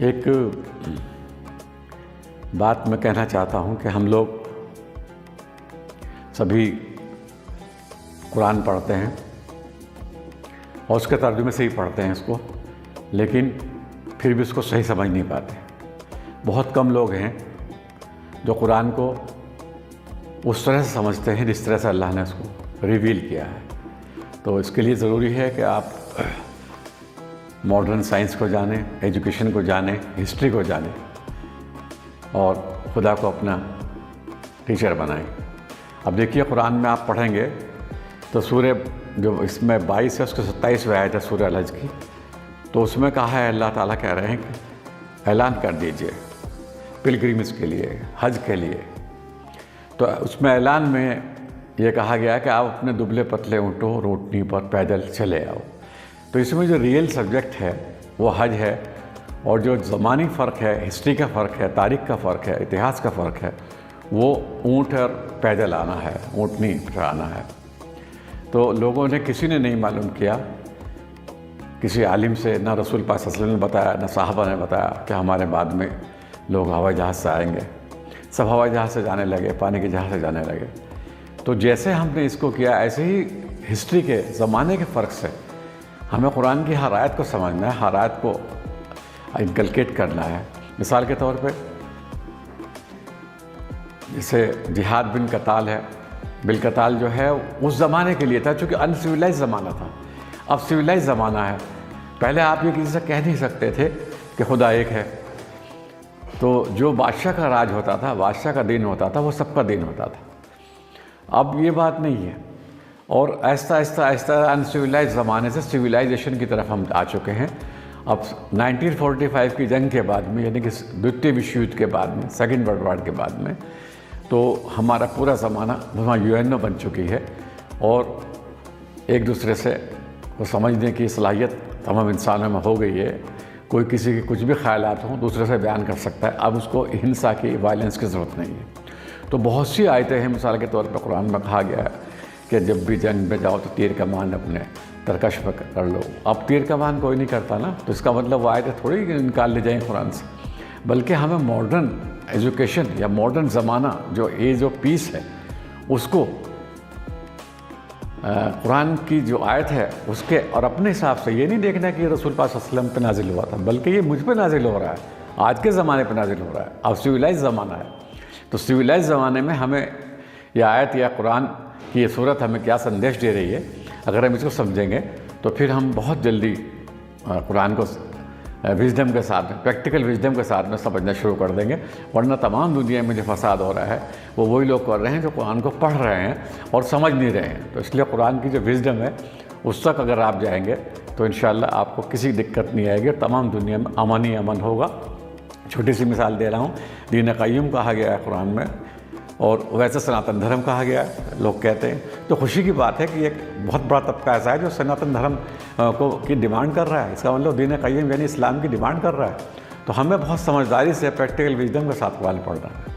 ایک بات میں کہنا چاہتا ہوں کہ ہم لوگ سبھی قرآن پڑھتے ہیں اور اس کے ترجمے سے ہی پڑھتے ہیں اس کو، لیکن پھر بھی اس کو صحیح سمجھ نہیں پاتے۔ بہت کم لوگ ہیں جو قرآن کو اس طرح سے سمجھتے ہیں جس طرح سے اللہ نے اس کو ریویل کیا ہے۔ تو اس کے لیے ضروری ہے کہ آپ ماڈرن سائنس کو جانیں، ایجوکیشن کو جانیں، ہسٹری کو جانیں اور خدا کو اپنا ٹیچر بنائیں۔ اب دیکھیے قرآن میں آپ پڑھیں گے تو سورہ جو اس میں 22 ہے اس کے 27ویں آیت ہے سورہ الحج کی، تو اس میں کہا ہے اللہ تعالیٰ کہہ رہے ہیں کہ اعلان کر دیجئے پلگرمز کے لیے، حج کے لیے۔ تو اس میں اعلان میں یہ کہا گیا ہے کہ آپ اپنے دبلے پتلے اونٹوں روٹنی پر پیدل چلے آؤ۔ تو اس میں جو ریئل سبجیکٹ ہے وہ حج ہے، اور جو زمانی فرق ہے، ہسٹری کا فرق ہے، تاریخ کا فرق ہے، اتہاس کا فرق ہے، وہ اونٹ اور پیدل آنا ہے، اونٹنی پر آنا ہے۔ تو لوگوں نے کسی نے نہیں معلوم کیا، کسی عالم سے، نہ رسول پاک صلی اللہ علیہ وسلم نے بتایا، نہ صحابہ نے بتایا کہ ہمارے بعد میں لوگ ہوائی جہاز سے آئیں گے۔ سب ہوائی جہاز سے جانے لگے، پانی کے جہاز سے جانے لگے۔ تو جیسے ہم نے اس کو کیا، ایسے ہی ہسٹری کے زمانے کے فرق سے ہمیں قرآن کی ہر آیت کو سمجھنا ہے، ہر آیت کو انکلکیٹ کرنا ہے۔ مثال کے طور پہ جیسے جہاد بن قتال ہے، بالقتال جو ہے اس زمانے کے لیے تھا چونکہ ان سویلائز زمانہ تھا۔ اب سویلائز زمانہ ہے، پہلے آپ یہ کسی سے کہہ نہیں سکتے تھے کہ خدا ایک ہے۔ تو جو بادشاہ کا راج ہوتا تھا، بادشاہ کا دین ہوتا تھا، وہ سب کا دین ہوتا تھا۔ اب یہ بات نہیں ہے، اور آہستہ آہستہ ان سویلائز زمانے سے سویلائزیشن کی طرف ہم آ چکے ہیں۔ اب 1945 کی جنگ کے بعد میں، یعنی کہ دوسرے وشو یدھ کے بعد میں، سیکنڈ ورلڈ وار کے بعد میں، تو ہمارا پورا زمانہ UNO بن چکی ہے، اور ایک دوسرے سے وہ سمجھنے کی صلاحیت تمام انسانوں میں ہو گئی ہے۔ کوئی کسی کے کچھ بھی خیالات ہوں دوسرے سے بیان کر سکتا ہے، اب اس کو ہنسا کی، وائلنس کی ضرورت نہیں ہے۔ تو بہت سی آیتیں ہیں، مثال کے طور پہ قرآن میں کہا گیا ہے کہ جب بھی جنگ میں جاؤ تو تیر کمان اپنے ترکش پہ کر لو۔ اب تیر کمان کوئی نہیں کرتا نا، تو اس کا مطلب وہ آیتیں تھوڑی نکال لی جائیں قرآن سے، بلکہ ہمیں ماڈرن ایجوکیشن یا ماڈرن زمانہ جو ایج آف پیس ہے اس کو قرآن کی جو آیت ہے اس کے اور اپنے حساب سے، یہ نہیں دیکھنا کہ یہ رسول پاک صلی اللہ علیہ وسلم پہ نازل ہوا تھا، بلکہ یہ مجھ پہ نازل ہو رہا ہے، آج کے زمانے پہ نازل ہو رہا ہے۔ اب سویلائز زمانہ ہے، تو سویلائز زمانے میں ہمیں یہ آیت یا قرآن کی یہ صورت ہمیں کیا سندیش دے رہی ہے، اگر ہم اس کو سمجھیں گے تو پھر ہم بہت جلدی قرآن کو وزڈم کے ساتھ، پریکٹیکل وزڈم کے ساتھ میں سمجھنا شروع کر دیں گے۔ ورنہ تمام دنیا میں جو فساد ہو رہا ہے وہ وہی لوگ کر رہے ہیں جو قرآن کو پڑھ رہے ہیں اور سمجھ نہیں رہے ہیں۔ تو اس لیے قرآن کی جو وزڈم ہے اس تک اگر آپ جائیں گے تو انشاءاللہ آپ کو کسی دقت نہیں آئے گی، تمام دنیا میں امن ہی امن ہوگا۔ چھوٹی سی مثال دے رہا ہوں، دین قیم کہا گیا ہے قرآن میں، اور ویسے سناتن دھرم کہا گیا ہے، لوگ کہتے ہیں۔ تو خوشی کی بات ہے کہ ایک بہت بڑا طبقہ ایسا ہے جو سناتن دھرم کی ڈیمانڈ کر رہا ہے، اس کا مطلب دین قیم یعنی اسلام کی ڈیمانڈ کر رہا ہے۔ تو ہمیں بہت سمجھداری سے پریکٹیکل وزڈم کے ساتھ قرآن پڑھنا ہے۔